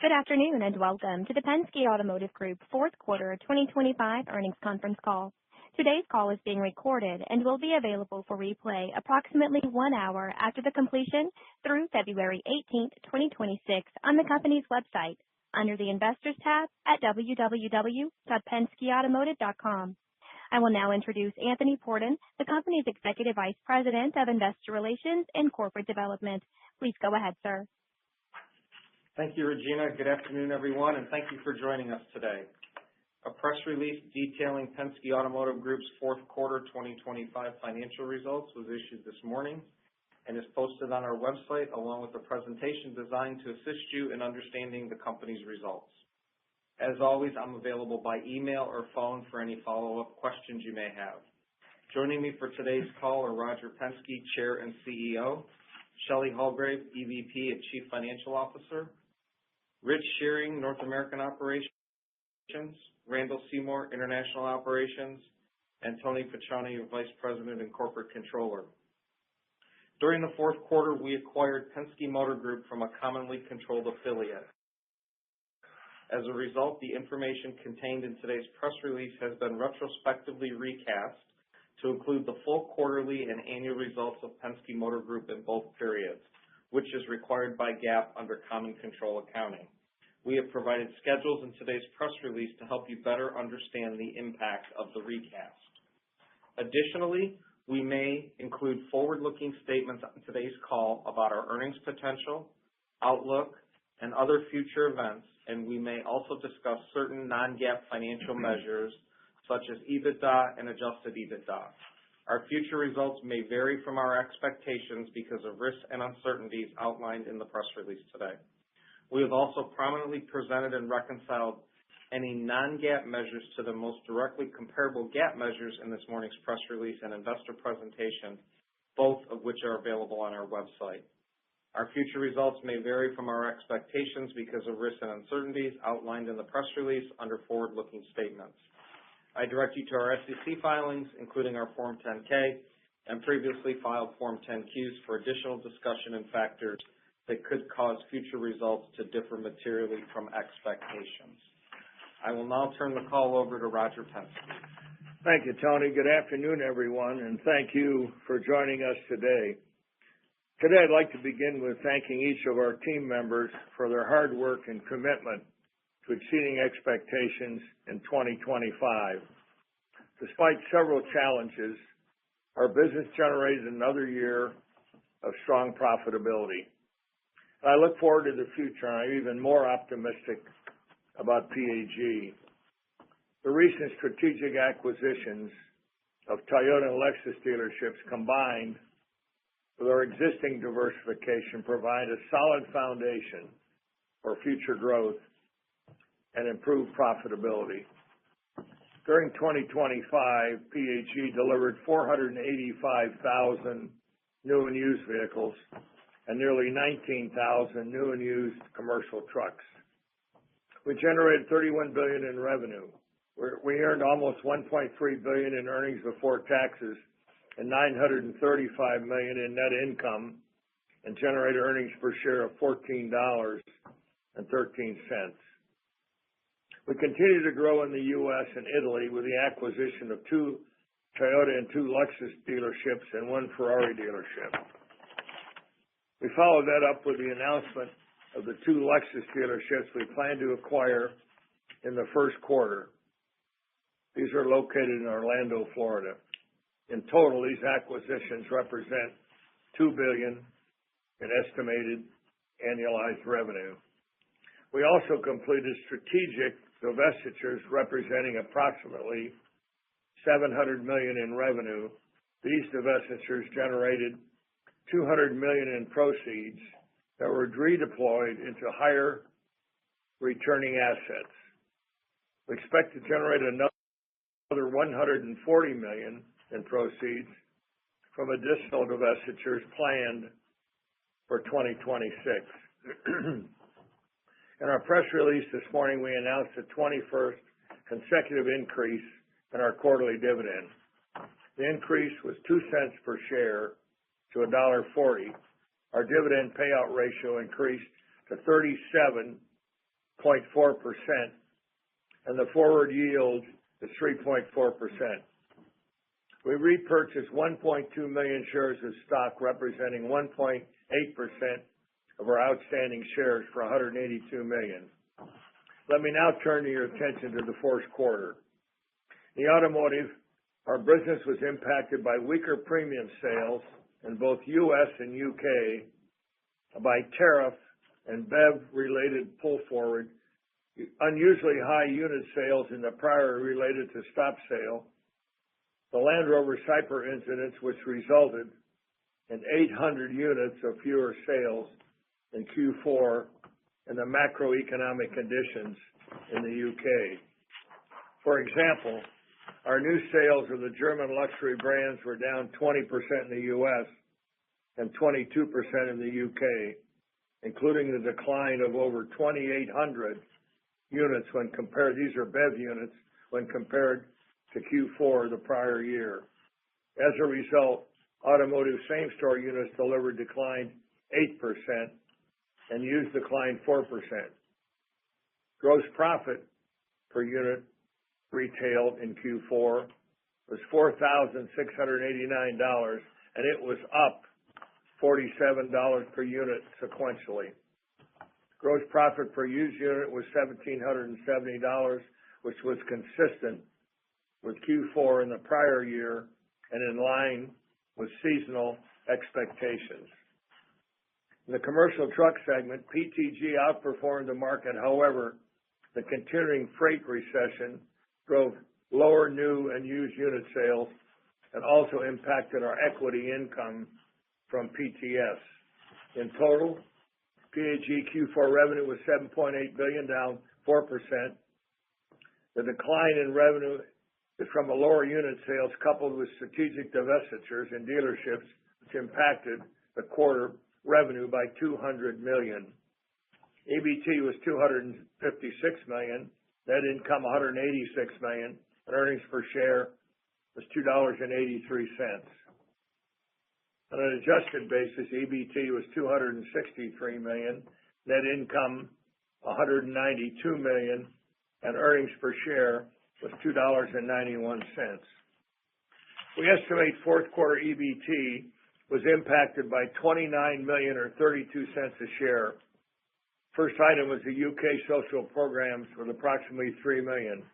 Good afternoon and welcome to the Penske Automotive Group fourth quarter 2025 earnings conference call. Today's call is being recorded and will be available for replay approximately 1 hour after the completion through February 18, 2026 on the company's website under the Investors tab at www.penskeautomotive.com. I will now introduce Anthony Pordon, the company's Executive Vice President of Investor Relations and Corporate Development. Please go ahead, sir. Thank you, Regina. Good afternoon, everyone, and thank you for joining us today. A press release detailing Penske Automotive Group's fourth quarter 2025 financial results was issued this morning and is posted on our website along with a presentation designed to assist you in understanding the company's results. As always, I'm available by email or phone for any follow-up questions you may have. Joining me for today's call are Roger Penske, Chair and CEO, Shelley Hulgrave, EVP and Chief Financial Officer, Rich Shearing, North American Operations, Randall Seymour, International Operations, and Tony Piccioni, Vice President and Corporate Controller. During the fourth quarter, we acquired Penske Motor Group from a commonly controlled affiliate. As a result, the information contained in today's press release has been retrospectively recast to include the full quarterly and annual results of Penske Motor Group in both periods, which is required by GAAP under common control accounting. We have provided schedules in today's press release to help you better understand the impact of the recast. Additionally, we may include forward-looking statements on today's call about our earnings potential, outlook, and other future events, and we may also discuss certain non-GAAP financial measures such as EBITDA and adjusted EBITDA. Our future results may vary from our expectations because of risks and uncertainties outlined in the press release today. We have also prominently presented and reconciled any non-GAAP measures to the most directly comparable GAAP measures in this morning's press release and investor presentation, both of which are available on our website. Our future results may vary from our expectations because of risks and uncertainties outlined in the press release under forward-looking statements. I direct you to our SEC filings, including our Form 10-K and previously filed Form 10-Qs for additional discussion and factors that could cause future results to differ materially from expectations. I will now turn the call over to Roger Penske. Thank you, Tony. Good afternoon, everyone, and thank you for joining us today. Today, I'd like to begin with thanking each of our team members for their hard work and commitment to exceeding expectations in 2025. Despite several challenges, our business generated another year of strong profitability. I look forward to the future, and I'm even more optimistic about PAG. The recent strategic acquisitions of Toyota and Lexus dealerships combined with our existing diversification provide a solid foundation for future growth and improved profitability. During 2025, PAG delivered 485,000 new and used vehicles and nearly 19,000 new and used commercial trucks. We generated $31 billion in revenue. We earned almost $1.3 billion in earnings before taxes and $935 million in net income and generated earnings per share of $14.13. We continue to grow in the U.S. and Italy with the acquisition of 2 Toyota and 2 Lexus dealerships and 1 Ferrari dealership. We followed that up with the announcement of the 2 Lexus dealerships we plan to acquire in the first quarter. These are located in Orlando, Florida. In total, these acquisitions represent $2 billion in estimated annualized revenue. We also completed strategic divestitures representing approximately $700 million in revenue. These divestitures generated $200 million in proceeds that were redeployed into higher returning assets. We expect to generate another $140 million in proceeds from additional divestitures planned for 2026. In our press release this morning, we announced the 21st consecutive increase in our quarterly dividend. The increase was 2 cents per share to $1.40. Our dividend payout ratio increased to 37.5% and the forward yield is 3.4%. We repurchased 1.2 million shares of stock, representing 1.8% of our outstanding shares for $182 million. Let me now turn your attention to the fourth quarter. In the automotive, our business was impacted by weaker premium sales in both U.S. and U.K., by tariff and BEV-related pull forward, unusually high unit sales in the prior related to stop sale, the Land Rover Cyper incidents, which resulted in 800 units of fewer sales in Q4, and the macroeconomic conditions in the UK. For example, our new sales of the German luxury brands were down 20% in the US and 22% in the UK, including the decline of over 2,800 units when compared, these are BEV units, when compared to Q4 the prior year. As a result, automotive same-store units delivered declined 8%, and used declined 4%. Gross profit per unit retailed in Q4 was $4,689, and it was up $47 per unit sequentially. Gross profit per used unit was $1,770, which was consistent with Q4 in the prior year and in line with seasonal expectations. In the commercial truck segment, PTG outperformed the market. However, the continuing freight recession drove lower new and used unit sales and also impacted our equity income from PTS. In total, PAG Q4 revenue was $7.8 billion, down 4%. The decline in revenue is from a lower unit sales coupled with strategic divestitures in dealerships, which impacted the quarter revenue by $200 million. EBT was $256 million, net income $186 million, and earnings per share was $2.83. On an adjusted basis, EBT was $263 million, net income $192 million, and earnings per share was $2.91. We estimate fourth quarter EBT was impacted by $29 million or 32 cents a share. First item was the UK social programs with approximately $3 million.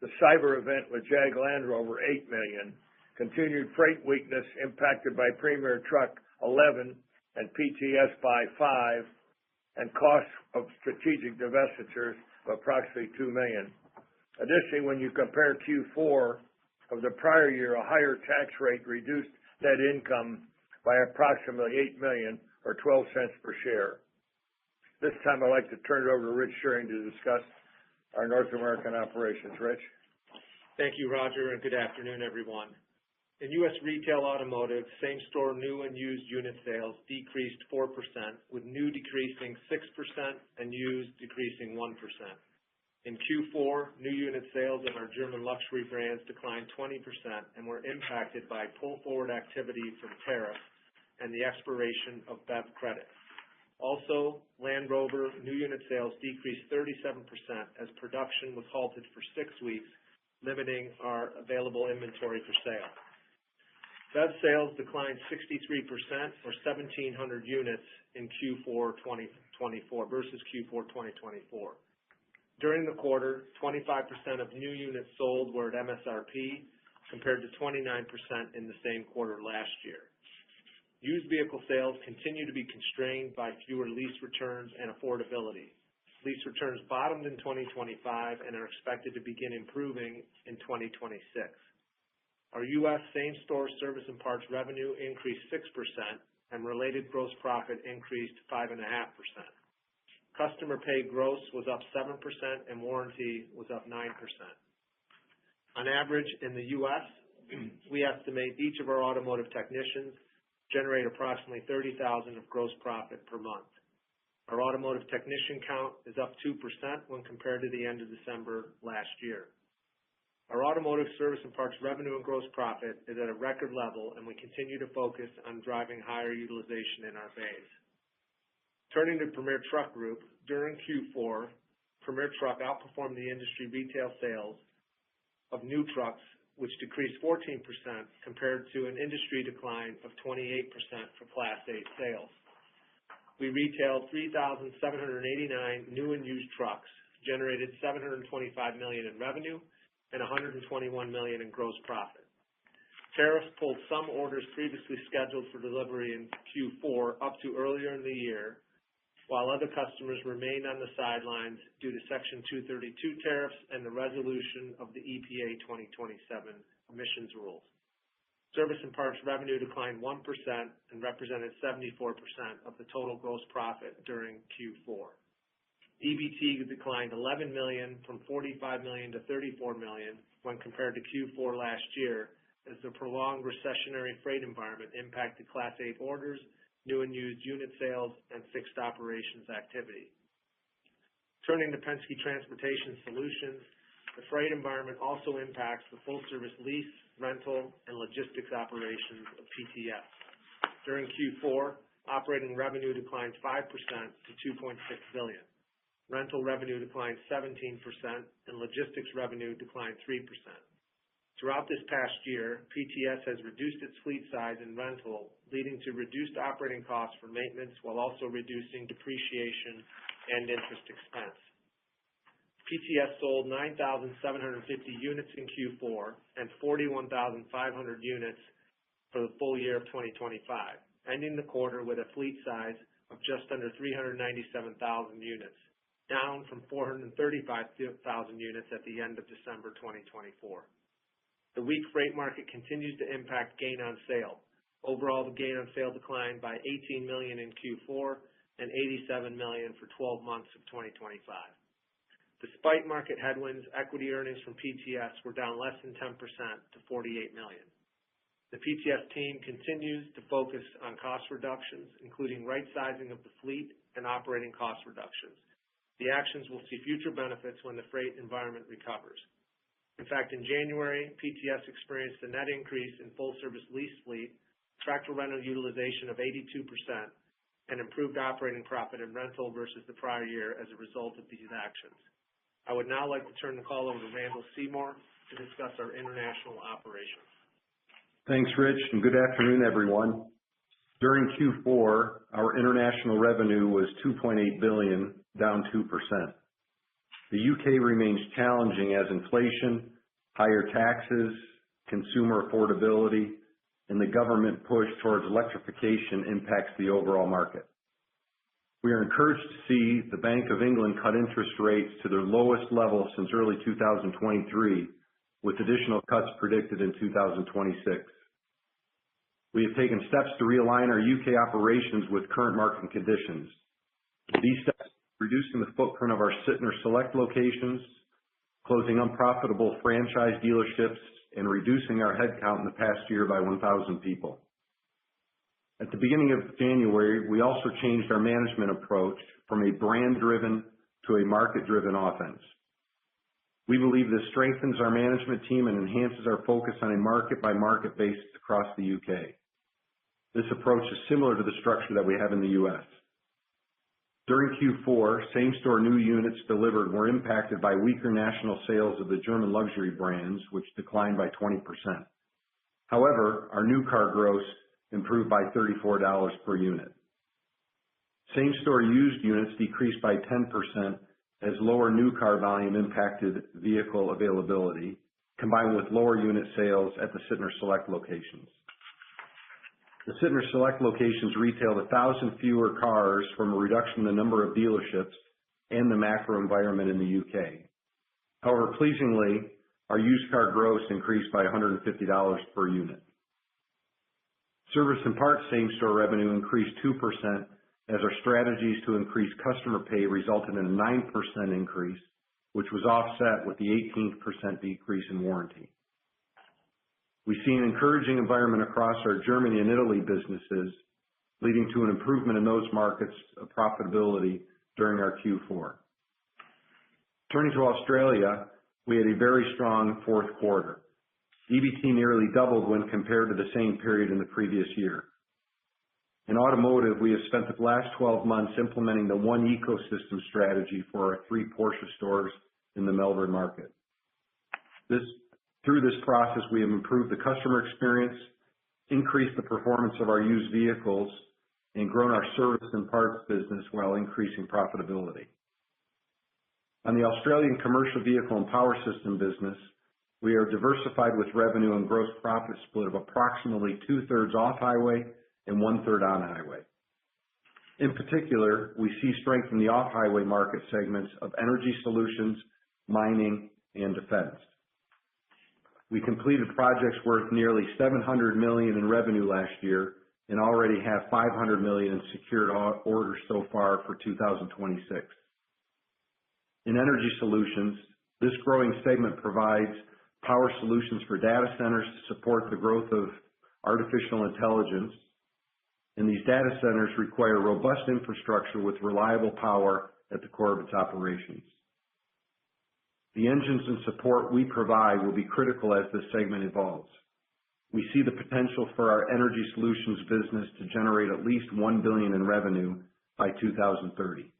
The cyber event with Jag Land Rover, $8 million. Continued freight weakness impacted by Premier Truck, 11, and PTS by 5, and costs of strategic divestitures of approximately $2 million. Additionally, when you compare Q4 of the prior year, a higher tax rate reduced net income by approximately $8 million or 12 cents per share. This time I'd like to turn it over to Rich Shearing to discuss our North American operations. Rich? Thank you, Roger, and good afternoon, everyone. In U.S. retail automotive, same-store new and used unit sales decreased 4%, with new decreasing 6% and used decreasing 1%. In Q4, new unit sales of our German luxury brands declined 20% and were impacted by pull-forward activity from tariffs and the expiration of BEV credits. Also, Land Rover new unit sales decreased 37% as production was halted for 6 weeks, limiting our available inventory for sale. BEV sales declined 63% or 1,700 units in Q4 2024 versus Q4 2024. During the quarter, 25% of new units sold were at MSRP compared to 29% in the same quarter last year. Used vehicle sales continue to be constrained by fewer lease returns and affordability. Lease returns bottomed in 2025 and are expected to begin improving in 2026. Our U.S. same-store service and parts revenue increased 6% and related gross profit increased 5.5%. Customer pay gross was up 7% and warranty was up 9%. On average in the U.S., we estimate each of our automotive technicians generate approximately $30,000 of gross profit per month. Our automotive technician count is up 2% when compared to the end of December last year. Our automotive service and parts revenue and gross profit is at a record level, and we continue to focus on driving higher utilization in our bays. Turning to Premier Truck Group, during Q4, Premier Truck outperformed the industry retail sales of new trucks, which decreased 14% compared to an industry decline of 28% for Class 8 sales. We retailed 3,789 new and used trucks, generated $725 million in revenue, and $121 million in gross profit. Tariffs pulled some orders previously scheduled for delivery in Q4 up to earlier in the year, while other customers remained on the sidelines due to Section 232 tariffs and the resolution of the EPA 2027 emissions rules. Service and parts revenue declined 1% and represented 74% of the total gross profit during Q4. EBT declined $11 million from $45 million to $34 million when compared to Q4 last year, as the prolonged recessionary freight environment impacted Class 8 orders, new and used unit sales, and fixed operations activity. Turning to Penske Transportation Solutions, the freight environment also impacts the full-service lease, rental, and logistics operations of PTS. During Q4, operating revenue declined 5% to $2.6 billion. Rental revenue declined 17%, and logistics revenue declined 3%. Throughout this past year, PTS has reduced its fleet size in rental, leading to reduced operating costs for maintenance while also reducing depreciation and interest expense. PTS sold 9,750 units in Q4 and 41,500 units for the full year of 2025, ending the quarter with a fleet size of just under 397,000 units, down from 435,000 units at the end of December 2024. The weak freight market continues to impact gain on sale. Overall, the gain on sale declined by $18 million in Q4 and $87 million for 12 months of 2025. Despite market headwinds, equity earnings from PTS were down less than 10% to $48 million. The PTS team continues to focus on cost reductions, including right sizing of the fleet and operating cost reductions. The actions will see future benefits when the freight environment recovers. In fact, in January, PTS experienced a net increase in full-service lease fleet, tractor rental utilization of 82%, and improved operating profit in rental versus the prior year as a result of these actions. I would now like to turn the call over to Randall Seymour to discuss our international operations. Thanks, Rich, and good afternoon, everyone. During Q4, our international revenue was $2.8 billion, down 2%. The UK remains challenging as inflation, higher taxes, consumer affordability, and the government push towards electrification impacts the overall market. We are encouraged to see the Bank of England cut interest rates to their lowest level since early 2023, with additional cuts predicted in 2026. We have taken steps to realign our UK operations with current market conditions. These steps reducing the footprint of our Sytner Select locations, closing unprofitable franchise dealerships, and reducing our headcount in the past year by 1,000 people. At the beginning of January, we also changed our management approach from a brand-driven to a market-driven offense. We believe this strengthens our management team and enhances our focus on a market-by-market basis across the UK. This approach is similar to the structure that we have in the US. During Q4, same-store new units delivered were impacted by weaker national sales of the German luxury brands, which declined by 20%. However, our new car gross improved by $34 per unit. Same-store used units decreased by 10% as lower new car volume impacted vehicle availability, combined with lower unit sales at the Sytner Select locations. The Sytner Select locations retailed 1,000 fewer cars from a reduction in the number of dealerships and the macro environment in the UK. However, pleasingly, our used car gross increased by $150 per unit. Service and parts same-store revenue increased 2% as our strategies to increase customer pay resulted in a 9% increase, which was offset with the 18% decrease in warranty. We see an encouraging environment across our Germany and Italy businesses, leading to an improvement in those markets of profitability during our Q4. Turning to Australia, we had a very strong fourth quarter. EBT nearly doubled when compared to the same period in the previous year. In automotive, we have spent the last 12 months implementing the one ecosystem strategy for our 3 Porsche stores in the Melbourne market. Through this process, we have improved the customer experience, increased the performance of our used vehicles, and grown our service and parts business while increasing profitability. On the Australian commercial vehicle and power system business, we are diversified with revenue and gross profit split of approximately 2/3 off-highway and 1/3 on-highway. In particular, we see strength in the off-highway market segments of energy solutions, mining, and defense. We completed projects worth nearly $700 million in revenue last year and already have $500 million in secured orders so far for 2026. In energy solutions, this growing segment provides power solutions for data centers to support the growth of artificial intelligence, and these data centers require robust infrastructure with reliable power at the core of its operations. The engines and support we provide will be critical as this segment evolves. We see the potential for our energy solutions business to generate at least $1 billion in revenue by 2030.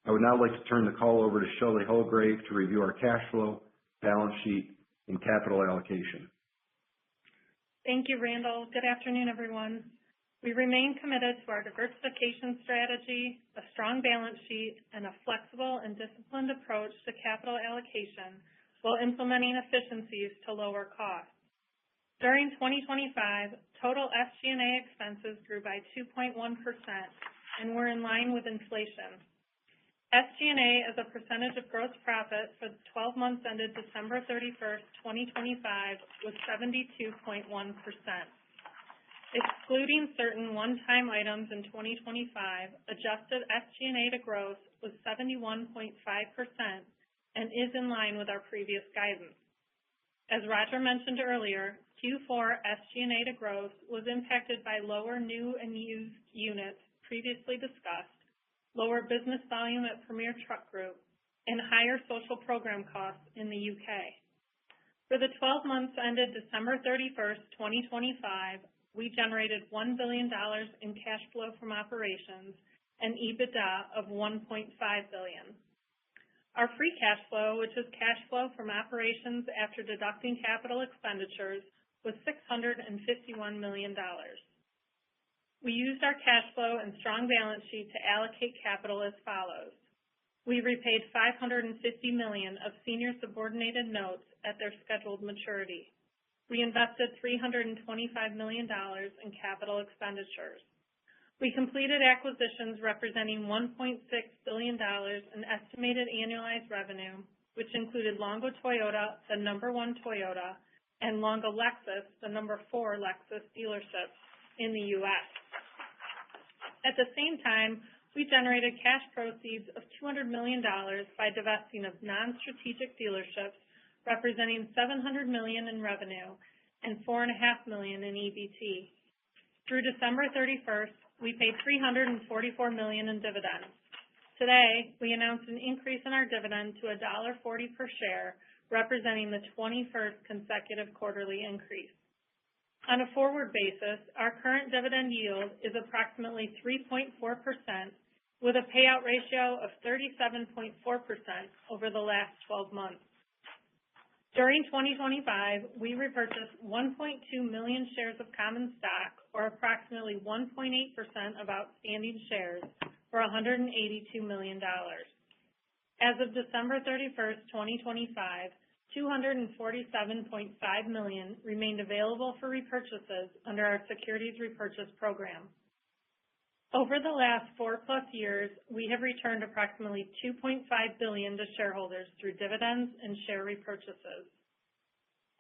I would now like to turn the call over to Shelley Hulgrave to review our cash flow, balance sheet, and capital allocation. Thank you, Randall. Good afternoon, everyone. We remain committed to our diversification strategy, a strong balance sheet, and a flexible and disciplined approach to capital allocation while implementing efficiencies to lower costs. During 2025, total SG&A expenses grew by 2.1% and were in line with inflation. SG&A as a percentage of gross profit for the 12 months ended December 31st, 2025 was 72.1%. Excluding certain one-time items in 2025, adjusted SG&A to gross was 71.5% and is in line with our previous guidance. As Roger mentioned earlier, Q4 SG&A to gross was impacted by lower new and used units previously discussed, lower business volume at Premier Truck Group, and higher social program costs in the UK. For the 12 months ended December 31st, 2025, we generated $1 billion in cash flow from operations and EBITDA of $1.5 billion. Our free cash flow, which is cash flow from operations after deducting capital expenditures, was $651 million. We used our cash flow and strong balance sheet to allocate capital as follows. We repaid $550 million of senior subordinated notes at their scheduled maturity. We invested $325 million in capital expenditures. We completed acquisitions representing $1.6 billion in estimated annualized revenue, which included Longo Toyota, the number 1 Toyota, and Longo Lexus, the number 4 Lexus dealerships in the U.S. At the same time, we generated cash proceeds of $200 million by divesting of non-strategic dealerships representing $700 million in revenue and $4.5 million in EBT. Through December 31st, we paid $344 million in dividends. Today, we announced an increase in our dividend to $1.40 per share, representing the 21st consecutive quarterly increase. On a forward basis, our current dividend yield is approximately 3.4%, with a payout ratio of 37.4% over the last 12 months. During 2025, we repurchased 1.2 million shares of common stock, or approximately 1.8% of outstanding shares, for $182 million. As of December 31st, 2025, $247.5 million remained available for repurchases under our securities repurchase program. Over the last 4+ years, we have returned approximately $2.5 billion to shareholders through dividends and share repurchases.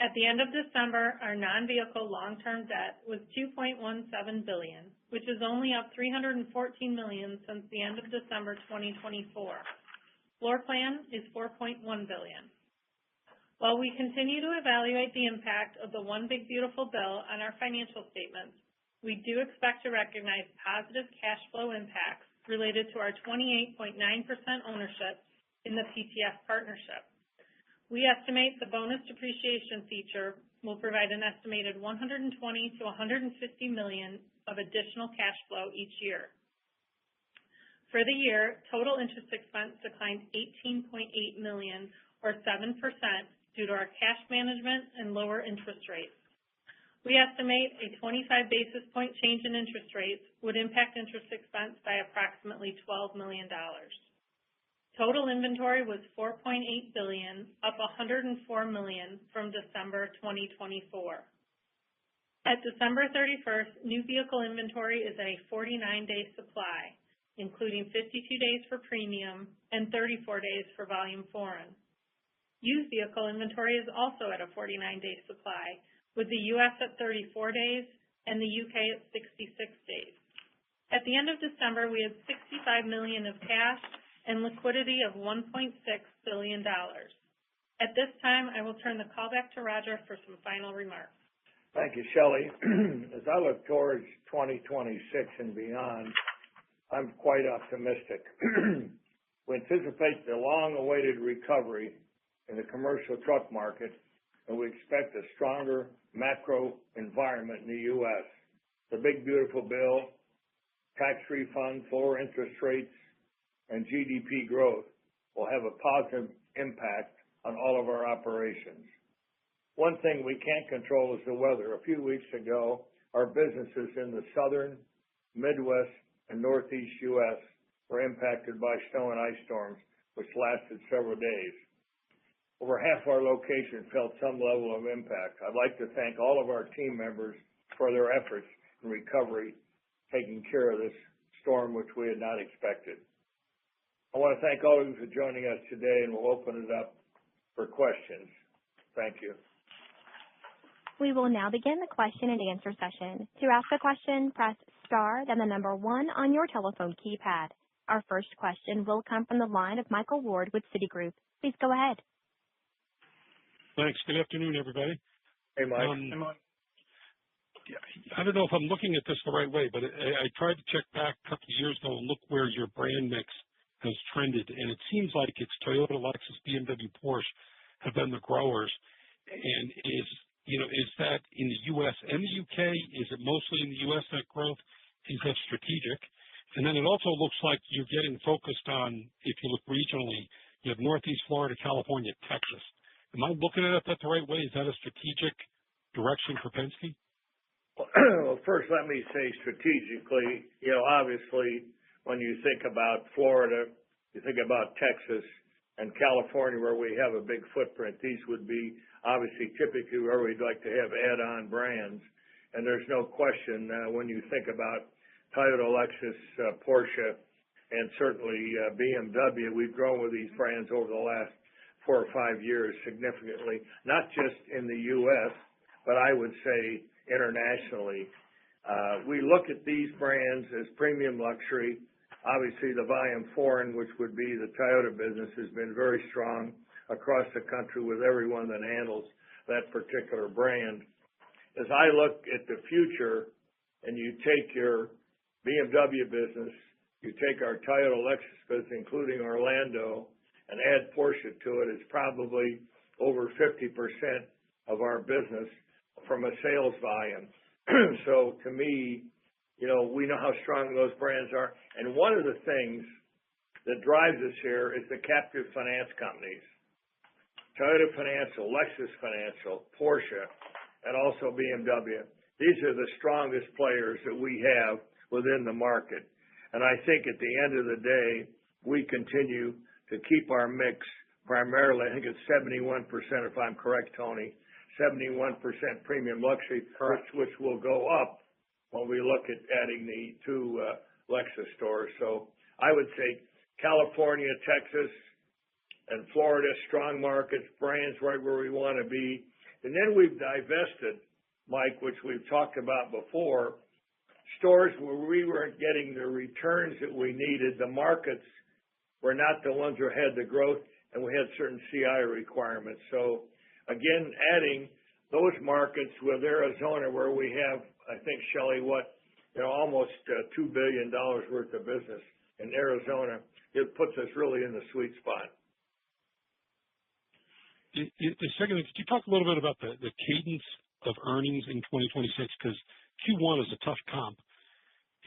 At the end of December, our non-vehicle long-term debt was $2.17 billion, which is only up $314 million since the end of December 2024. Floor plan is $4.1 billion. While we continue to evaluate the impact of the One Big Beautiful Bill on our financial statements, we do expect to recognize positive cash flow impacts related to our 28.9% ownership in the PTF partnership. We estimate the bonus depreciation feature will provide an estimated $120 to $150 million of additional cash flow each year. For the year, total interest expense declined $18.8 million, or 7%, due to our cash management and lower interest rates. We estimate a 25 basis point change in interest rates would impact interest expense by approximately $12 million. Total inventory was $4.8 billion, up $104 million from December 2024. At December 31st, new vehicle inventory is at a 49-day supply, including 52 days for premium and 34 days for volume foreign. Used vehicle inventory is also at a 49-day supply, with the U.S. at 34 days and the U.K. at 66 days. At the end of December, we had $65 million of cash and liquidity of $1.6 billion. At this time, I will turn the call back to Roger for some final remarks. Thank you, Shelley. As I look towards 2026 and beyond, I'm quite optimistic. We anticipate the long-awaited recovery in the commercial truck market, and we expect a stronger macro environment in the U.S. The big, beautiful bill, tax refunds, lower interest rates, and GDP growth will have a positive impact on all of our operations. One thing we can't control is the weather. A few weeks ago, our businesses in the southern, Midwest, and Northeast U.S. were impacted by snow and ice storms, which lasted several days. Over half our locations felt some level of impact. I'd like to thank all of our team members for their efforts in recovery, taking care of this storm, which we had not expected. I want to thank all of you for joining us today, and we'll open it up for questions. Thank you. We will now begin the question and answer session. To ask a question, press star, then the number 1 on your telephone keypad. Our first question will come from the line of Michael Ward with Citigroup. Please go ahead. Thanks. Good afternoon, everybody. Hey, Mike. I don't know if I'm looking at this the right way, but I tried to check back a couple of years ago and look where your brand mix has trended, and it seems like it's Toyota, Lexus, BMW, Porsche have been the growers. And is that in the U.S. and the U.K.? Is it mostly in the U.S., that growth? Is that strategic? And then it also looks like you're getting focused on, if you look regionally, you have Northeast Florida, California, Texas. Am I looking at it the right way? Is that a strategic direction for Penske? Well, first, let me say strategically, obviously, when you think about Florida, you think about Texas and California, where we have a big footprint. These would be obviously typically where we'd like to have add-on brands. And there's no question when you think about Toyota, Lexus, Porsche, and certainly BMW, we've grown with these brands over the last 4 or 5 years significantly, not just in the U.S., but I would say internationally. We look at these brands as premium luxury. Obviously, the volume foreign, which would be the Toyota business, has been very strong across the country with everyone that handles that particular brand. As I look at the future, and you take your BMW business, you take our Toyota Lexus business, including Orlando, and add Porsche to it, it's probably over 50% of our business from a sales volume. So to me, we know how strong those brands are. And one of the things that drives us here is the captive finance companies. Toyota Financial, Lexus Financial, Porsche, and also BMW. These are the strongest players that we have within the market. And I think at the end of the day, we continue to keep our mix primarily, I think it's 71%, if I'm correct, Tony, 71% premium luxury, which will go up when we look at adding the 2 Lexus stores. So I would say California, Texas, and Florida, strong markets, brands right where we want to be. And then we've divested, Mike, which we've talked about before, stores where we weren't getting the returns that we needed. The markets were not the ones that had the growth, and we had certain CI requirements. So, again, adding those markets with Arizona, where we have, I think, Shelley, almost $2 billion worth of business in Arizona, it puts us really in the sweet spot. Secondly, could you talk a little bit about the cadence of earnings in 2026? Because Q1 is a tough comp.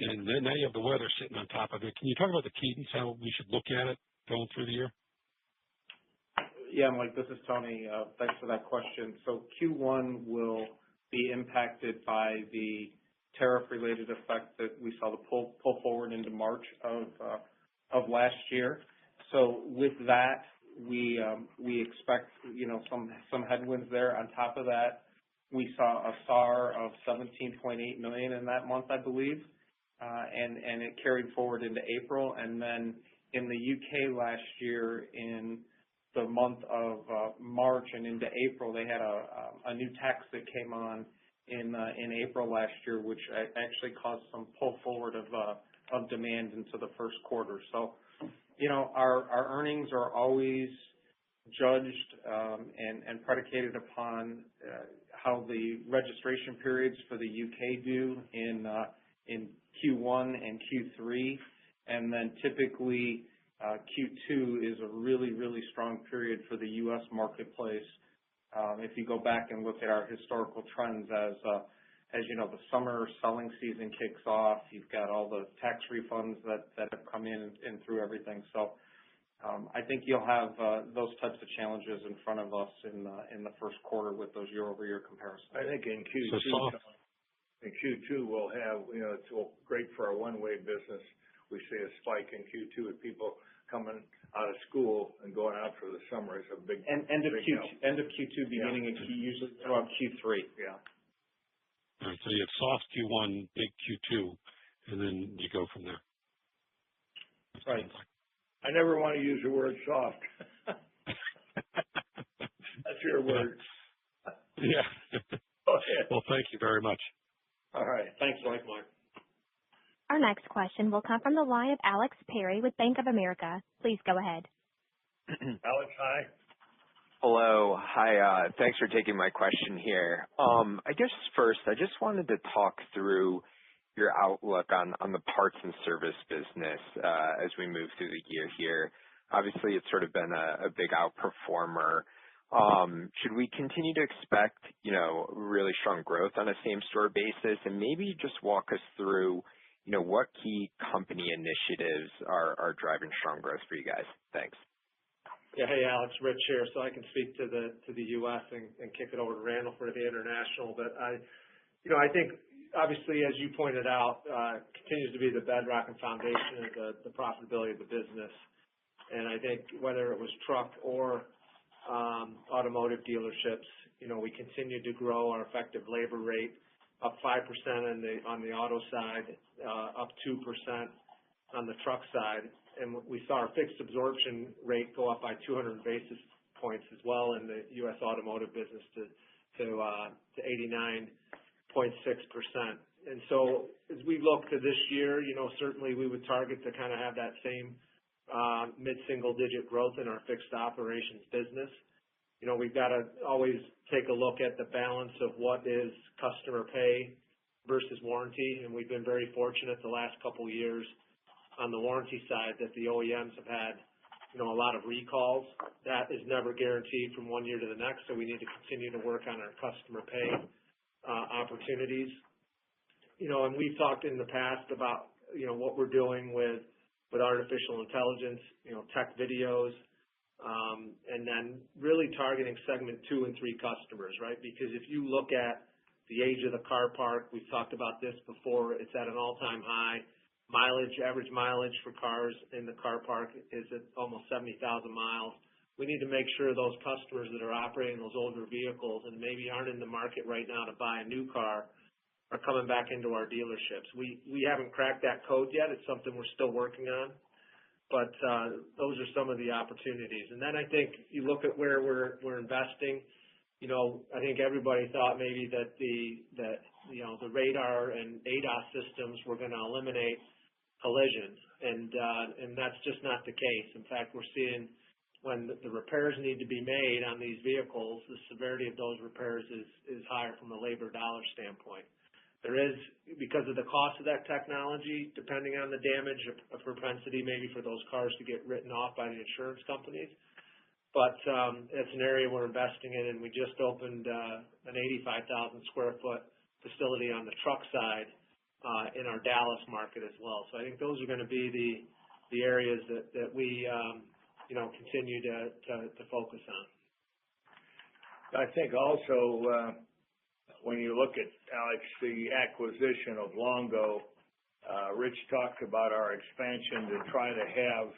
and then now you have the weather sitting on top of it. Can you talk about the cadence, how we should look at it going through the year? Yeah, Mike, this is Tony. Thanks for that question. So Q1 will be impacted by the tariff-related effect that we saw the pull forward into March of last year. So with that, we expect some headwinds there. On top of that, we saw a SAR of 17.8 million in that month, I believe, and it carried forward into April. And then in the UK last year, in the month of March and into April, they had a new tax that came on in April last year, which actually caused some pull forward of demand into the first quarter. So, our earnings are always judged and predicated upon how the registration periods for the UK do in Q1 and Q3, and then typically Q2 is a really, really strong period for the U.S. marketplace. If you go back and look at our historical trends, as the summer selling season kicks off, you've got all the tax refunds that have come in and through everything. So I think you'll have those types of challenges in front of us in the first quarter with those year-over-year comparisons. I think in Q2 we'll have, it's great for our one-way business. We see a spike in Q2 with people coming out of school and going out for the summer. Is a big end of Q2, beginning of usually throughout Q3. Yeah. All right, so you have soft Q1, big Q2, and then you go from there. Right. I never want to use the word soft. That's your word. Yeah. Go ahead. Well, thank you very much. All right. Thanks, Mike. Our next question will come from the line of Alex Perry with Bank of America. Please go ahead. Alex, hi. Hello. Hi. Thanks for taking my question here. I guess first, I just wanted to talk through your outlook on the parts and service business as we move through the year here. Obviously, it's sort of been a big outperformer. Should we continue to expect, really strong growth on a same-store basis? And maybe just walk us through, what key company initiatives are driving strong growth for you guys? Thanks. Yeah. Hey, Alex, Rich here. So I can speak to the U.S. and kick it over to Randall for the international. But I think obviously, as you pointed out, continues to be the bedrock and foundation of the profitability of the business. And I think whether it was truck or automotive dealerships, we continue to grow our effective labor rate up 5% on the auto side, up 2% on the truck side. And we saw our fixed absorption rate go up by 200 basis points as well in the U.S. automotive business to 89.6%. And so as we look to this year, certainly we would target to kind of have that same mid-single digit growth in our fixed operations business. We've got to always take a look at the balance of what is customer pay versus warranty. And we've been very fortunate the last couple of years on the warranty side that the OEMs have had, a lot of recalls. That is never guaranteed from one year to the next. So we need to continue to work on our customer pay opportunities. And we've talked in the past about, what we're doing with artificial intelligence, tech videos, and then really targeting segment 2 and 3 customers, right? Because if you look at the age of the car park, we've talked about this before, it's at an all-time high. Average mileage for cars in the car park is at almost 70,000 miles. We need to make sure those customers that are operating those older vehicles and maybe aren't in the market right now to buy a new car are coming back into our dealerships. We haven't cracked that code yet. It's something we're still working on. But those are some of the opportunities. And then I think you look at where we're investing. I think everybody thought maybe that the radar and ADAS systems were going to eliminate collisions, and that's just not the case. In fact, we're seeing when the repairs need to be made on these vehicles, the severity of those repairs is higher from a labor dollar standpoint. There is, because of the cost of that technology, depending on the damage, a propensity maybe for those cars to get written off by the insurance companies. But it's an area we're investing in, and we just opened an 85,000 square foot facility on the truck side in our Dallas market as well. So I think those are going to be the areas that we continue to focus on. I think also when you look at, Alex, the acquisition of Longo, Rich talked about our expansion to try to have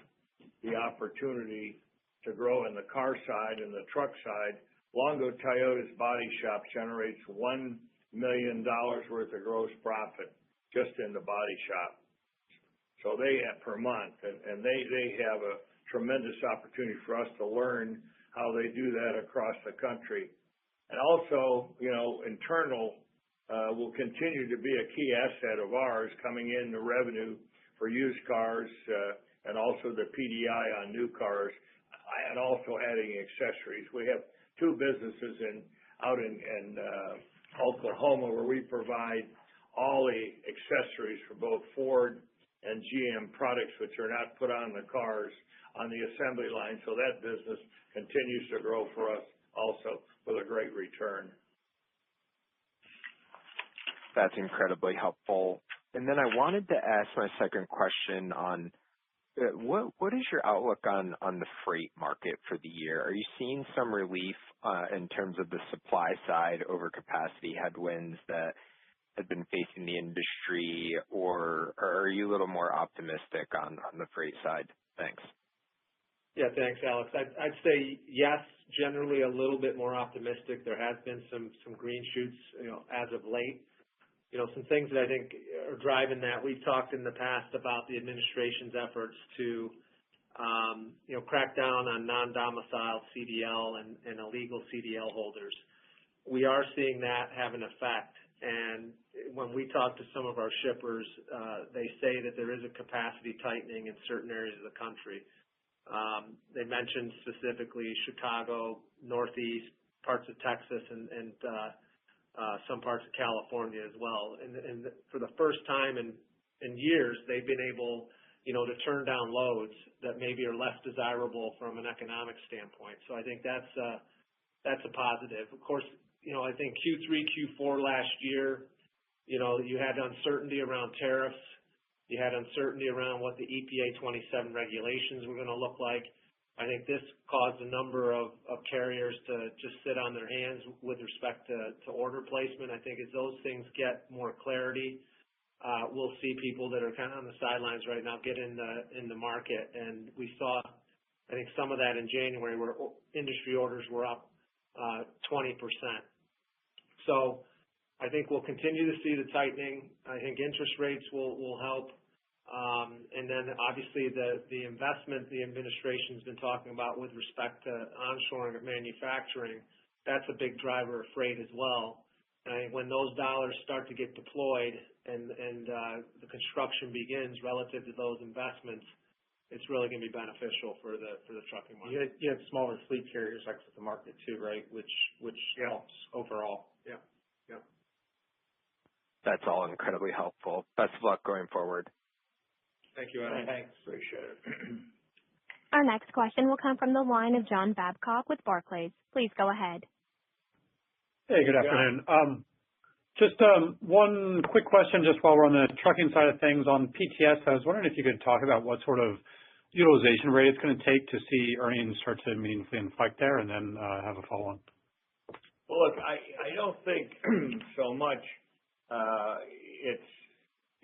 the opportunity to grow in the car side and the truck side. Longo Toyota's body shop generates $1 million worth of gross profit just in the body shop. So they have per month, and they have a tremendous opportunity for us to learn how they do that across the country. And also, internal will continue to be a key asset of ours, coming in the revenue for used cars and also the PDI on new cars, and also adding accessories. We have two businesses out in Oklahoma where we provide all the accessories for both Ford and GM products, which are not put on the cars on the assembly line. So that business continues to grow for us also with a great return. That's incredibly helpful. And then I wanted to ask my second question on what is your outlook on the freight market for the year? Are you seeing some relief in terms of the supply side over capacity headwinds that have been facing the industry, or are you a little more optimistic on the freight side? Thanks. Yeah, thanks, Alex. I'd say yes, generally a little bit more optimistic. There has been some green shoots, as of late. Some things that I think are driving that. We've talked in the past about the administration's efforts to, crack down on non-domiciled CDL and illegal CDL holders. We are seeing that have an effect. And when we talk to some of our shippers, they say that there is a capacity tightening in certain areas of the country. They mentioned specifically Chicago, Northeast, parts of Texas, and some parts of California as well. And for the first time in years, they've been able, to turn down loads that maybe are less desirable from an economic standpoint. So I think that's a positive. Of course, I think Q3, Q4 last year, you had uncertainty around tariffs. You had uncertainty around what the EPA 27 regulations were going to look like. I think this caused a number of carriers to just sit on their hands with respect to order placement. I think as those things get more clarity, we'll see people that are kind of on the sidelines right now get in the market. And we saw, I think, some of that in January where industry orders were up 20%. So I think we'll continue to see the tightening. I think interest rates will help. And then obviously the investment the administration's been talking about with respect to onshoring of manufacturing, that's a big driver of freight as well. And I think when those dollars start to get deployed and the construction begins relative to those investments, it's really going to be beneficial for the trucking market. You had smaller fleet carriers exit the market too, right? Which helps overall. Yeah. That's all incredibly helpful. Best of luck going forward. Thank you, Adam. Thanks. Appreciate it. Our next question will come from the line of John Babcock with Barclays. Please go ahead. Hey, good afternoon. Just one quick question just while we're on the trucking side of things. On PTS, I was wondering if you could talk about what sort of utilization rate it's going to take to see earnings start to meaningfully inflect there, and then have a follow-on. Well, look, I don't think so much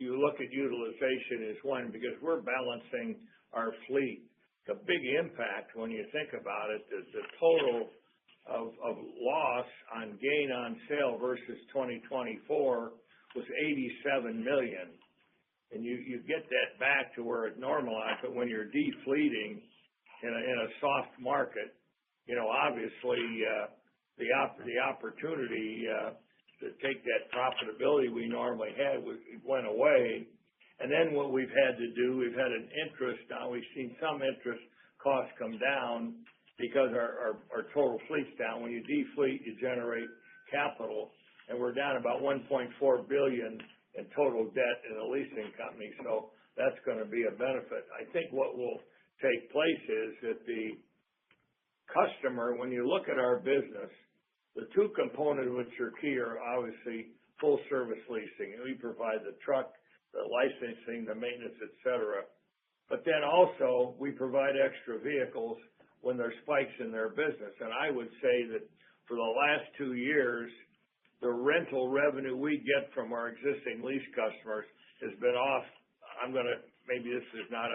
you look at utilization as one, because we're balancing our fleet. The big impact when you think about it is the total of loss on gain on sale versus 2024 was $87 million. And you get that back to where it normalized, but when you're defleeting in a soft market, obviously the opportunity to take that profitability we normally had went away. And then what we've had to do, we've had an interest. Now we've seen some interest costs come down because our total fleet's down. When you defleet, you generate capital, and we're down about $1.4 billion in total debt in the leasing company. So that's going to be a benefit. I think what will take place is that the customer, when you look at our business, the two components which are key are obviously full service leasing. We provide the truck, the licensing, the maintenance, et cetera. But then also we provide extra vehicles when there's spikes in their business. And I would say that for the last 2 years, the rental revenue we get from our existing lease customers has been off. Maybe this is not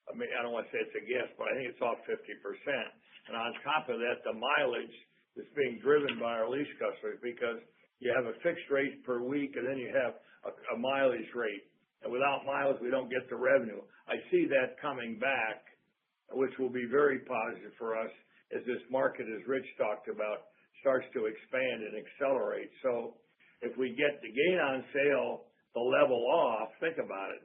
I don't want to say it's a guess, but I think it's off 50%. And on top of that, the mileage is being driven by our lease customers because you have a fixed rate per week and then you have a mileage rate. And without miles, we don't get the revenue. I see that coming back, which will be very positive for us as this market, as Rich talked about, starts to expand and accelerate. So if we get the gain on sale to level off, think about it.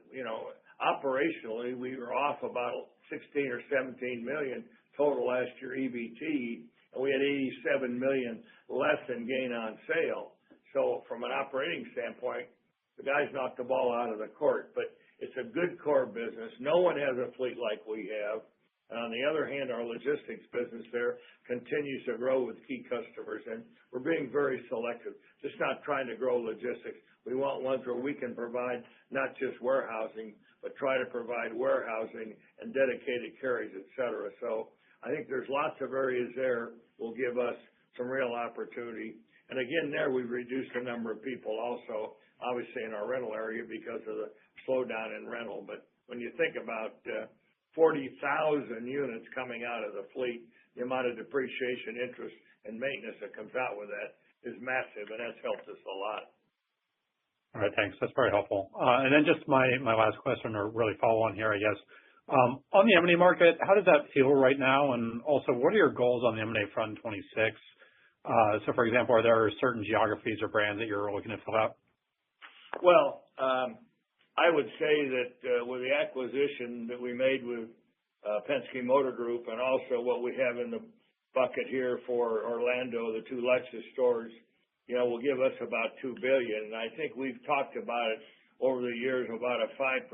Operationally, we were off about 16 or 17 million total last year EBT, and we had 87 million less in gain on sale. So from an operating standpoint, the guys knocked the ball out of the court, but it's a good core business. No one has a fleet like we have. And on the other hand, our logistics business there continues to grow with key customers, and we're being very selective, just not trying to grow logistics. We want ones where we can provide not just warehousing, but try to provide warehousing and dedicated carriage, et cetera. So I think there's lots of areas there will give us some real opportunity. And again, there we've reduced the number of people also, obviously in our rental area because of the slowdown in rental. But when you think about 40,000 units coming out of the fleet, the amount of depreciation, interest, and maintenance that comes out with that is massive, and that's helped us a lot. All right, thanks. That's very helpful. And then just my last question, or really follow on here, I guess. On the M&A market, how does that feel right now? And also, what are your goals on the M&A front in 26? So, for example, are there certain geographies or brands that you're looking to fill out? Well, I would say that with the acquisition that we made with Penske Motor Group and also what we have in the bucket here for Orlando, the 2 Lexus stores, will give us about $2 billion. And I think we've talked about it over the years, about a 5%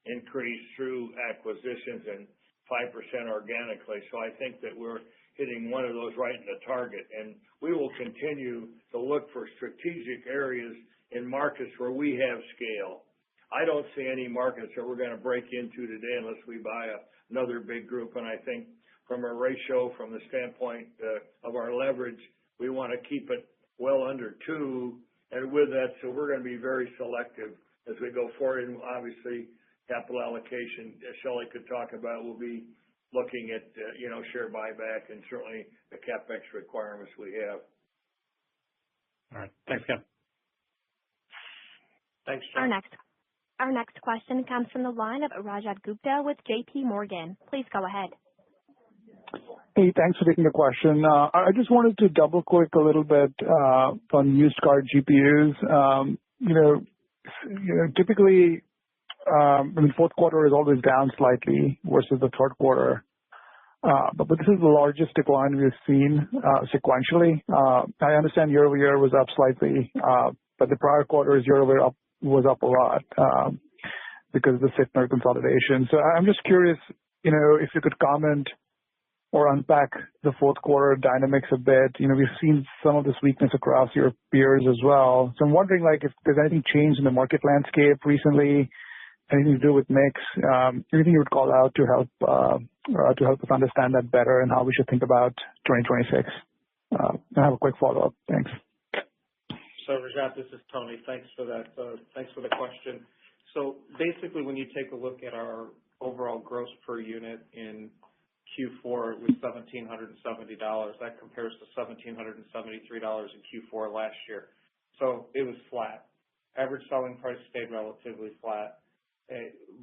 increase through acquisitions and 5% organically. So I think that we're hitting one of those right in the target. And we will continue to look for strategic areas in markets where we have scale. I don't see any markets that we're going to break into today unless we buy another big group. And I think from a ratio, from the standpoint of our leverage, we want to keep it well under 2. And with that, so we're going to be very selective as we go forward. And obviously, capital allocation, as Shelley could talk about, we'll be looking at, share buyback and certainly the CapEx requirements we have. All right. Thanks, Ken. Thanks, John. Our next question comes from the line of Rajat Gupta with J.P. Morgan. Please go ahead. Hey, thanks for taking the question. I just wanted to double click a little bit on used car GPUs. Typically, fourth quarter is always down slightly versus the third quarter. But this is the largest decline we've seen sequentially. I understand year over year was up slightly, but the prior quarters year over year was up a lot because of the Sytner consolidation. So I'm just curious, if you could comment or unpack the fourth quarter dynamics a bit. We've seen some of this weakness across your peers as well. So I'm wondering, if there's anything changed in the market landscape recently, anything to do with mix, anything you would call out to help us understand that better and how we should think about 2026. I have a quick follow-up. Thanks. So, Rajat, this is Tony. Thanks for that. Thanks for the question. So basically, when you take a look at our overall gross per unit in Q4, it was $1,770. That compares to $1,773 in Q4 last year. So it was flat. Average selling price stayed relatively flat.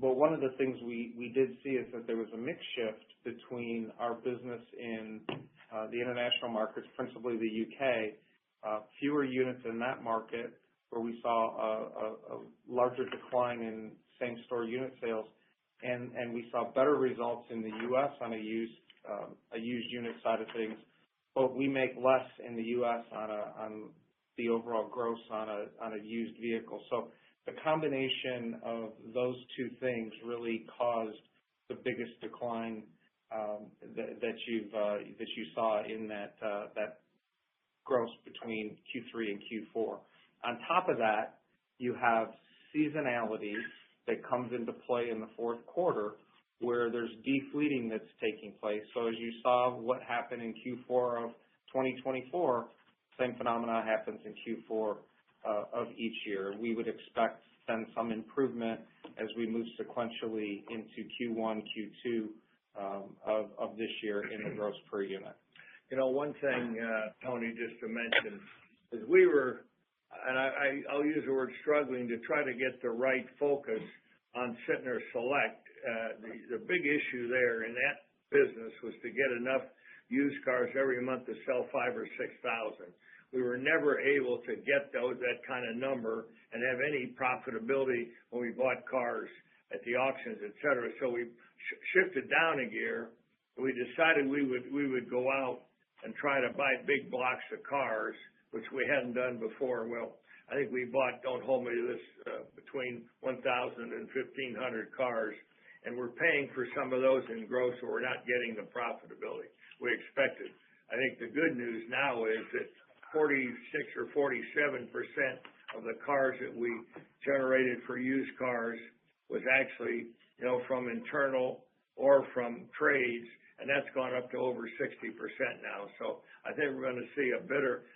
But one of the things we did see is that there was a mix shift between our business in the international markets, principally the UK, fewer units in that market where we saw a larger decline in same-store unit sales, and we saw better results in the U.S. on a used unit side of things. But we make less in the U.S. on the overall gross on a used vehicle. So the combination of those two things really caused the biggest decline that you saw in that gross between Q3 and Q4. On top of that, you have seasonality that comes into play in the fourth quarter where there's defleeting that's taking place. So as you saw what happened in Q4 of 2024, same phenomena happens in Q4 of each year. We would expect then some improvement as we move sequentially into Q1, Q2 of this year in the gross per unit. You know, one thing, Tony, just to mention, is we were, and I'll use the word struggling, to try to get the right focus on Sytner Select. The big issue there in that business was to get enough used cars every month to sell 5,000 or 6,000. We were never able to get that kind of number and have any profitability when we bought cars at the auctions, et cetera. So we shifted down a gear. We decided we would go out and try to buy big blocks of cars, which we hadn't done before. Well, I think we bought, don't hold me to this, between 1,000 and 1,500 cars, and we're paying for some of those in gross, so we're not getting the profitability we expected. I think the good news now is that 46 or 47% of the cars that we generated for used cars was actually, you know, from internal or from trades, and that's gone up to over 60% now. So I think we're going to see a better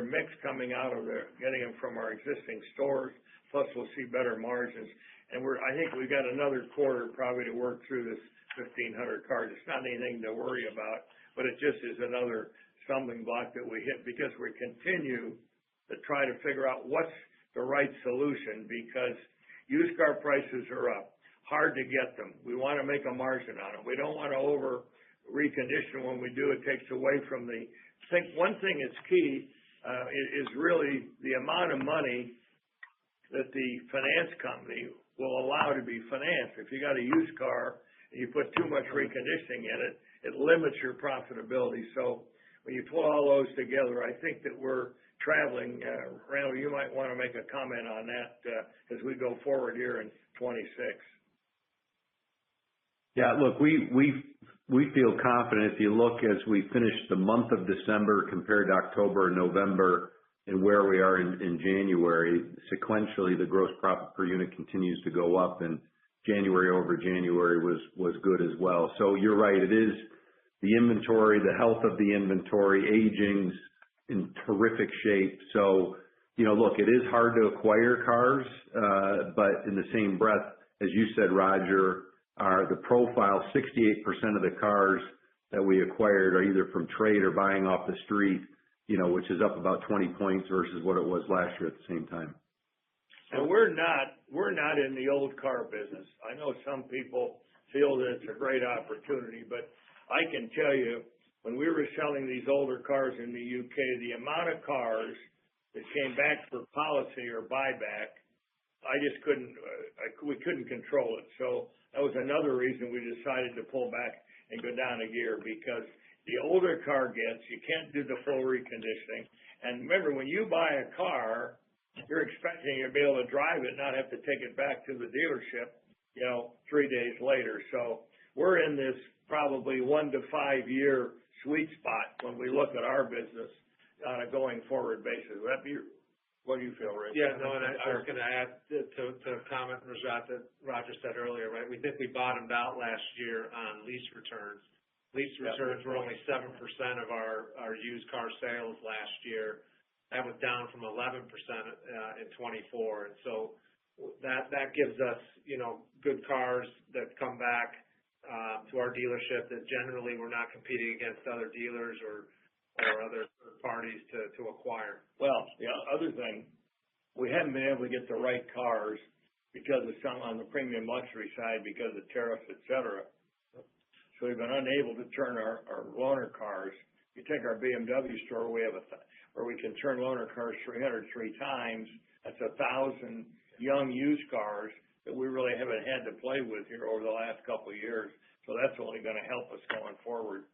mix coming out of there, getting them from our existing stores. Plus, we'll see better margins. And I think we've got another quarter probably to work through this 1,500 cars. It's not anything to worry about, but it just is another stumbling block that we hit because we continue to try to figure out what's the right solution, because used car prices are up. Hard to get them. We want to make a margin on them. We don't want to over recondition. When we do, it takes away from the thing. One thing that's key is really the amount of money that the finance company will allow to be financed. If you got a used car and you put too much reconditioning in it, it limits your profitability. So when you pull all those together, I think that we're traveling. Randall, you might want to make a comment on that as we go forward here in 26. Yeah, look, we feel confident if you look as we finish the month of December compared to October and November and where we are in January, sequentially the gross profit per unit continues to go up, and January over January was good as well. So you're right, it is the inventory, the health of the inventory, aging's in terrific shape. So, you know, look, it is hard to acquire cars, but in the same breath, as you said, Roger, the profile, 68% of the cars that we acquired are either from trade or buying off the street, you know, which is up about 20 points versus what it was last year at the same time. And we're not in the old car business. I know some people feel that it's a great opportunity, but I can tell you, when we were selling these older cars in the UK, the amount of cars that came back for policy or buyback, we couldn't control it. So that was another reason we decided to pull back and go down a gear, because the older car gets, you can't do the full reconditioning. And remember, when you buy a car, you're expecting to be able to drive it, not have to take it back to the dealership, you know, 3 days later. So we're in this probably 1 to 5 year sweet spot when we look at our business on a going forward basis. Would that be, what do you feel, Rich? Yeah, no, and I was going to add to a comment, Rajat, that Roger said earlier, right? We think we bottomed out last year on lease returns. Lease returns were only 7% of our used car sales last year. That was down from 11% in 24. And so that gives us, you know, good cars that come back to our dealership that generally we're not competing against other dealers or other parties to acquire. Well, the other thing, we haven't been able to get the right cars because of some on the premium luxury side because of tariffs, et cetera. So we've been unable to turn our loaner cars. You take our BMW store, we have where we can turn loaner cars 303 times. That's 1,000 young used cars that we really haven't had to play with here over the last couple of years. So that's only going to help us going forward.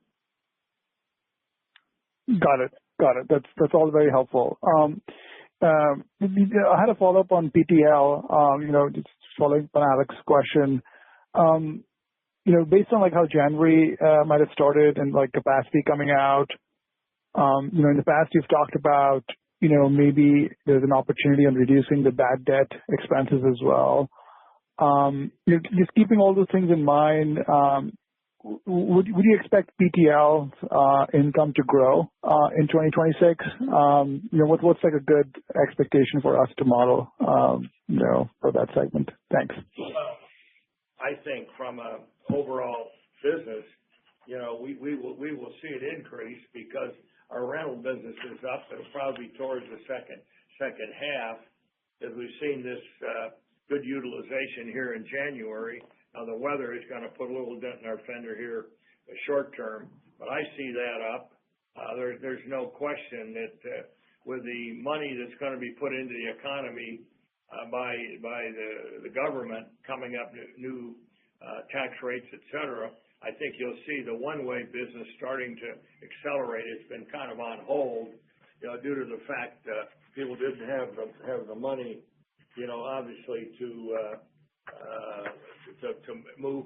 Got it. That's all very helpful. I had a follow-up on PTL, you know, just following up on Alex's question. You know, based on like how January might have started and like capacity coming out, you know, in the past you've talked about maybe there's an opportunity on reducing the bad debt expenses as well. Just keeping all those things in mind, would you expect PTL income to grow in 2026? What's like a good expectation for us to model, for that segment? Thanks. Well, I think from a overall business, we will see it increase because our rental business is up. It'll probably be towards the second half as we've seen this good utilization here in January. Now the weather is going to put a little dent in our fender here short term, but I see that up. There's no question that with the money that's going to be put into the economy by the government coming up, new tax rates, et cetera, I think you'll see the one-way business starting to accelerate. It's been kind of on hold, due to the fact that people didn't have the money, obviously to move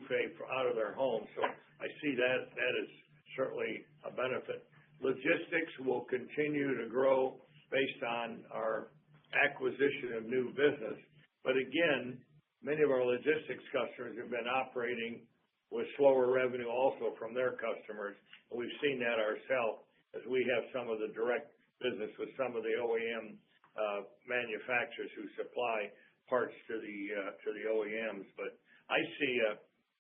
out of their homes. So I see that is certainly a benefit. Logistics will continue to grow based on our acquisition of new business. But again, many of our logistics customers have been operating with slower revenue also from their customers. And we've seen that ourselves as we have some of the direct business with some of the OEM manufacturers who supply parts to the OEMs. But I see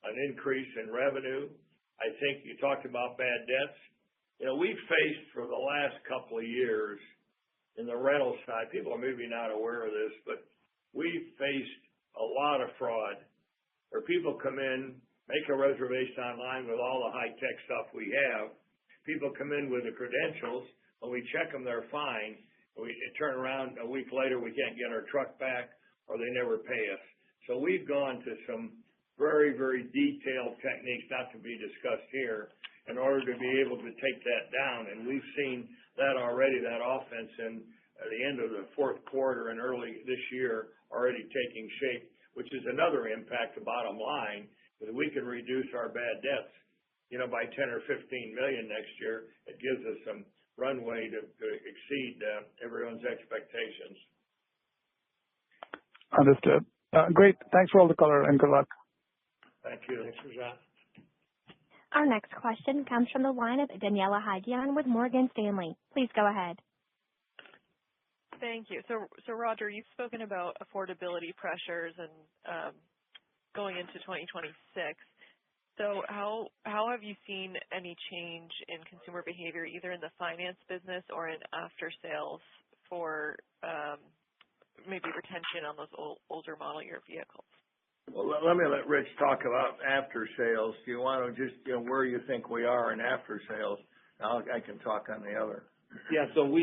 an increase in revenue. I think you talked about bad debts. We've faced for the last couple of years in the rental side, people are maybe not aware of this, but we've faced a lot of fraud where people come in, make a reservation online with all the high-tech stuff we have. People come in with the credentials. When we check them, they're fine. We turn around a week later, we can't get our truck back, or they never pay us. So we've gone to some very, very detailed techniques, not to be discussed here, in order to be able to take that down. And we've seen that already, that offense in the end of the fourth quarter and early this year already taking shape, which is another impact to bottom line. If we can reduce our bad debts, by 10 or 15 million next year, it gives us some runway to exceed everyone's expectations. Understood. Great. Thanks for all the color and good luck. Thank you. Thanks, Rajat. Our next question comes from the line of Daniela Haigian with Morgan Stanley. Please go ahead. Thank you. So Roger, you've spoken about affordability pressures and going into 2026. So how have you seen any change in consumer behavior, either in the finance business or in after sales for maybe retention on those older model year vehicles? Well, let me let Rich talk about after sales. Do you want to just, where you think we are in after sales? I can talk on the other. Yeah, so I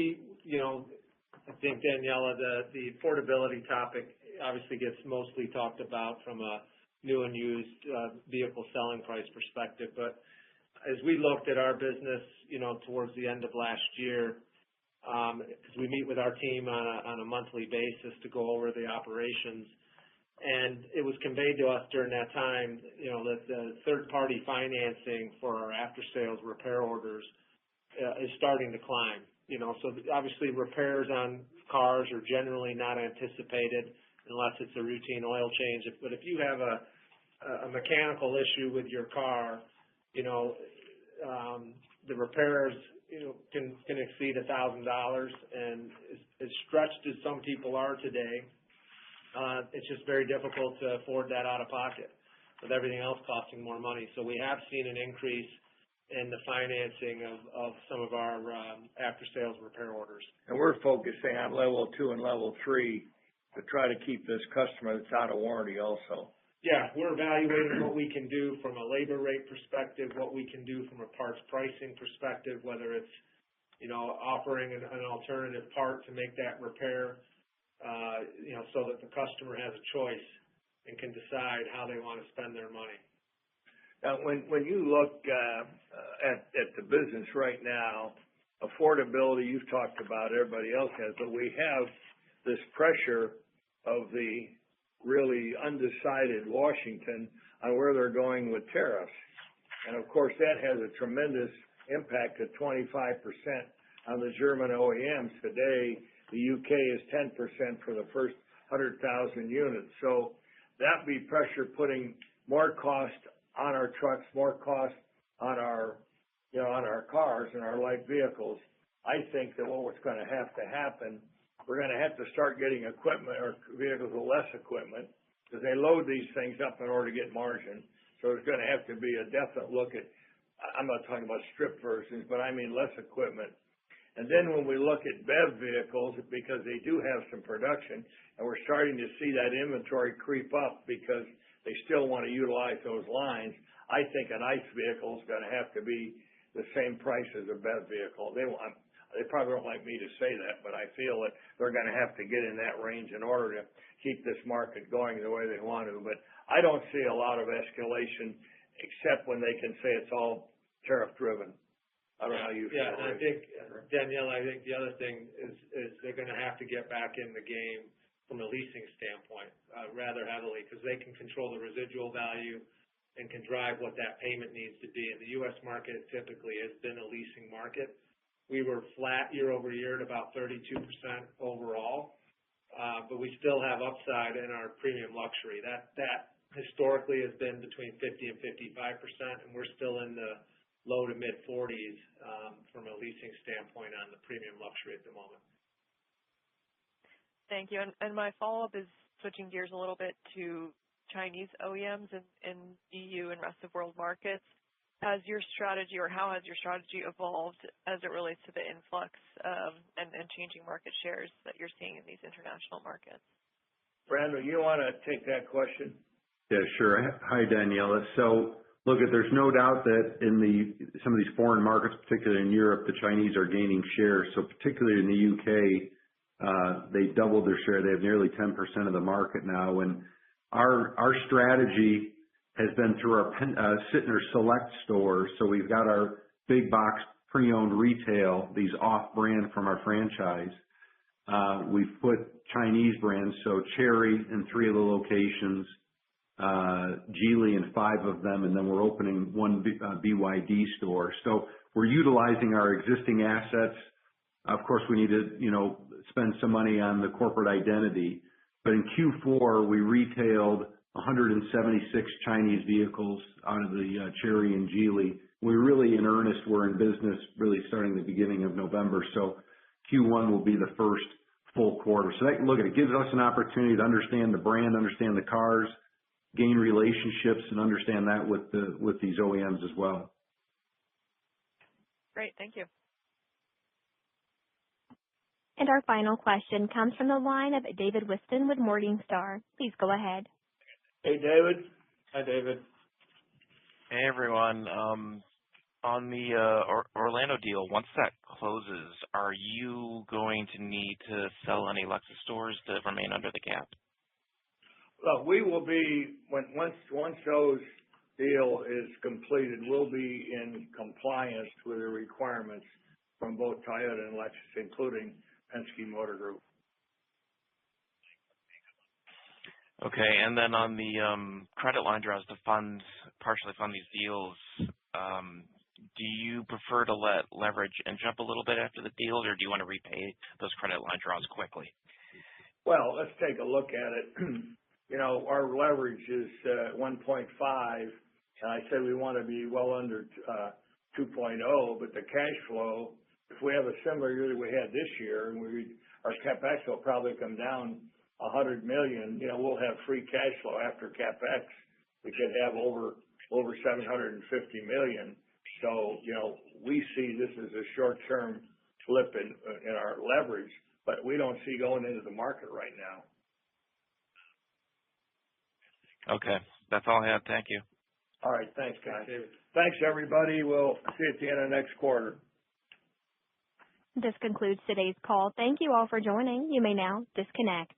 think, Daniela, the affordability topic obviously gets mostly talked about from a new and used vehicle selling price perspective. But as we looked at our business, towards the end of last year, because we meet with our team on a monthly basis to go over the operations, and it was conveyed to us during that time, that the third-party financing for our after-sales repair orders is starting to climb. So obviously repairs on cars are generally not anticipated unless it's a routine oil change. But if you have a mechanical issue with your car, the repairs can exceed $1,000, and as stretched as some people are today, it's just very difficult to afford that out of pocket with everything else costing more money. So we have seen an increase in the financing of some of our after-sales repair orders. And we're focusing on level 2 and level 3 to try to keep this customer that's out of warranty also. Yeah, we're evaluating what we can do from a labor rate perspective, what we can do from a parts pricing perspective, whether it's, offering an alternative part to make that repair, so that the customer has a choice and can decide how they want to spend their money. Now, when you look at the business right now, affordability, you've talked about, everybody else has, but we have this pressure of the really undecided Washington on where they're going with tariffs. And of course, that has a tremendous impact of 25% on the German OEMs. Today, The UK is 10% for the first 100,000 units. So that be pressure putting more cost on our trucks, more cost on our, on our cars and our light vehicles. I think that what's going to happen, we're going to have to start getting equipment or vehicles with less equipment because they load these things up in order to get margin. So there's going to have to be a definite look at, I'm not talking about strip versions, but I mean less equipment. And then when we look at BEV vehicles, because they do have some production, and we're starting to see that inventory creep up because they still want to utilize those lines, I think an ICE vehicle is going to have to be the same price as a BEV vehicle. They probably don't like me to say that, but I feel that they're going to have to get in that range in order to keep this market going the way they want to. But I don't see a lot of escalation except when they can say it's all tariff driven. I don't know how you feel. Yeah, and I think, Danielle, I think the other thing is they're going to have to get back in the game from a leasing standpoint rather heavily because they can control the residual value and can drive what that payment needs to be. And the U.S. market typically has been a leasing market. We were flat year over year at about 32% overall, but we still have upside in our premium luxury. That historically has been between 50 and 55%, and we're still in the low to mid 40s from a leasing standpoint on the premium luxury at the moment. Thank you. And my follow-up is switching gears a little bit to Chinese OEMs in EU and rest of world markets. Has your strategy, or how has your strategy evolved as it relates to the influx and changing market shares that you're seeing in these international markets? Brandon, you want to take that question? Yeah, sure. Hi, Daniela. So, look, there's no doubt that in some of these foreign markets, particularly in Europe, the Chinese are gaining share. So particularly in the UK, they doubled their share. They have nearly 10% of the market now. And our strategy has been through our Sittner Select stores. So we've got our big box pre-owned retail, these off-brand from our franchise. We've put Chinese brands, so Cherry in 3 of the locations, Geely in 5 of them, and then we're opening 1 BYD store. So we're utilizing our existing assets. Of course, we need to, spend some money on the corporate identity. But in Q4, we retailed 176 Chinese vehicles out of the Cherry and Geely. We really, in earnest, were in business really starting the beginning of November. So Q1 will be the first full quarter. So it gives us an opportunity to understand the brand, understand the cars, gain relationships, and understand that with these OEMs as well. Great, thank you. And our final question comes from the line of David Whiston with Morningstar. Please go ahead. Hey, David. Hi, David. Hey, everyone. On the Orlando deal, once that closes, are you going to need to sell any Lexus stores to remain under the cap? Look, we will be, once those deal is completed, we'll be in compliance with the requirements from both Toyota and Lexus, including Penske Motor Group. Okay, and then on the credit line draws to partially fund these deals, do you prefer to let leverage inch up a little bit after the deals, or do you want to repay those credit line draws quickly? Well, let's take a look at it. Our leverage is 1.5, and I said we want to be well under 2.0, but the cash flow, if we have a similar year that we had this year, and our CapEx will probably come down $100 million, we'll have free cash flow after CapEx. We could have over $750 million. So, we see this as a short-term flip in our leverage, but we don't see going into the market right now. Okay, that's all I had. Thank you. All right, thanks, guys. Thanks, everybody. We'll see you at the end of next quarter. This concludes today's call. Thank you all for joining. You may now disconnect.